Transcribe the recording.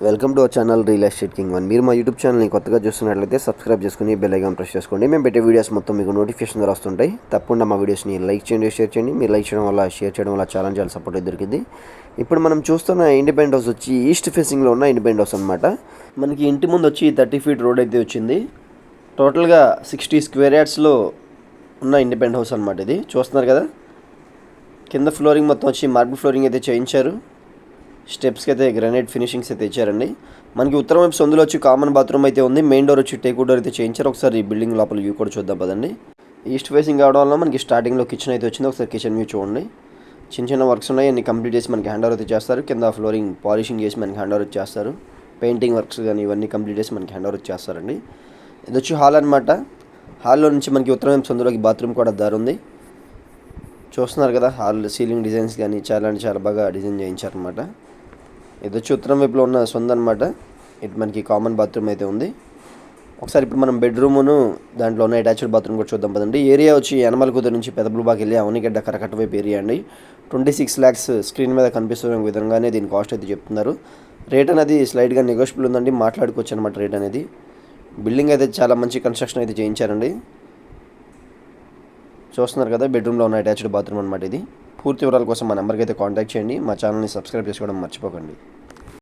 Welcome to our channel real estate king one. మీరు మా YouTube ఛానల్ని కొత్తగా చూస్తున్నట్లయితే సబ్స్క్రైబ్ చేసుకుని బెల్ ఐకాన్ ప్రెస్ చేసుకోండి. మేము పెట్టే వీడియోస్ మొత్తం మీకు నోటిఫికేషన్ ద్వారా వస్తుంటాయి. తప్పకుండా మా వీడియోస్ని లైక్ చేయండి, షేర్ చేయండి. మీరు లైక్ చేయడం వల్ల, షేర్ చేయడం వల్ల చాలా సపోర్ట్ దొరికింది. ఇప్పుడు మనం చూస్తున్న ఇండిపెండెంట్ హౌస్ వచ్చి ఈస్ట్ ఫేసింగ్లో ఉన్న ఇండిపెండెంట్ హౌస్ అనమాట. మనకి ఇంటి ముందు వచ్చి 30 ఫీట్ రోడ్ అయితే వచ్చింది. టోటల్గా 60 స్క్వేర్ యార్డ్స్లో ఉన్న ఇండిపెండెంట్ హౌస్ అనమాట. ఇది చూస్తున్నారు కదా, కింద ఫ్లోరింగ్ మొత్తం వచ్చి మార్బుల్ ఫ్లోరింగ్ అయితే చేయించారు. స్టెప్స్కి అయితే గ్రానైట్ ఫినిషింగ్స్ అయితే ఇచ్చారండి. మనకి ఉత్తరం వైపు సందులో వచ్చి కామన్ బాత్రూమ్ అయితే ఉంది. మెయిన్ డోర్ వచ్చి టేక్ డోర్ అయితే చేయించారు. ఒకసారి బిల్డింగ్ లోపల వ్యూ కూడా చూద్దాం పదండి. ఈస్ట్ ఫేసింగ్ కావడం వల్ల మనకి స్టార్టింగ్లో కిచెన్ అయితే వచ్చింది. ఒకసారి కిచెన్ వ్యూ చూడండి. చిన్న వర్క్స్ ఉన్నాయి, అన్ని కంప్లీట్ చేసి మనకి హ్యాండ్ ఓవర్ అయితే చేస్తారు. కింద ఫ్లోరింగ్ పాలిషింగ్ చేసి మనకి హ్యాండ్ ఓవర్ చేస్తారు. పెయింటింగ్ వర్క్స్ కానీ ఇవన్నీ కంప్లీట్ చేసి మనకి హ్యాండ్ ఓవర్ చేస్తారండి. ఇది వచ్చి హాల్ అనమాట. హాల్లో నుంచి మనకి ఉత్తరం వైపు సందులోకి బాత్రూమ్ కూడా దారి ఉంది. చూస్తున్నారు కదా, హాల్ సీలింగ్ డిజైన్స్ కానీ చాలా బాగా డిజైన్ చేయించారనమాట. ఇది వచ్చి ఉత్తరం వైపులో ఉన్న సొంత అనమాట. ఇటు మనకి కామన్ బాత్రూమ్ అయితే ఉంది. ఒకసారి ఇప్పుడు మనం బెడ్రూమును దాంట్లో ఉన్న అటాచ్డ్ బాత్రూమ్ కూడా చూద్దాం పదండి. ఏరియా వచ్చి యనమలకుదురు నుంచి పెదబులబాగ్ వెళ్ళి అవనిగడ్డ కరకట్ట వైపు ఏరియా అండి. 26 lakhs స్క్రీన్ మీద కనిపిస్తున్న విధంగానే దీని కాస్ట్ అయితే చెప్తున్నారు. రేట్ అనేది స్లైడ్గా నెగోషియబుల్ ఉందండి, మాట్లాడుకోవచ్చు అనమాట రేట్ అనేది. బిల్డింగ్ అయితే చాలా మంచి కన్స్ట్రక్షన్ అయితే చేయించారండి. చూస్తున్నారు కదా, బెడ్రూమ్లో ఉన్న అటాచ్డ్ బాత్రూమ్ అనమాట ఇది. పూర్తి వివరాల కోసం మా నెంబర్కి అయితే కాంటాక్ట్ చేయండి. మా ఛానల్ని సబ్స్క్రైబ్ చేసుకోవడం మర్చిపోకండి.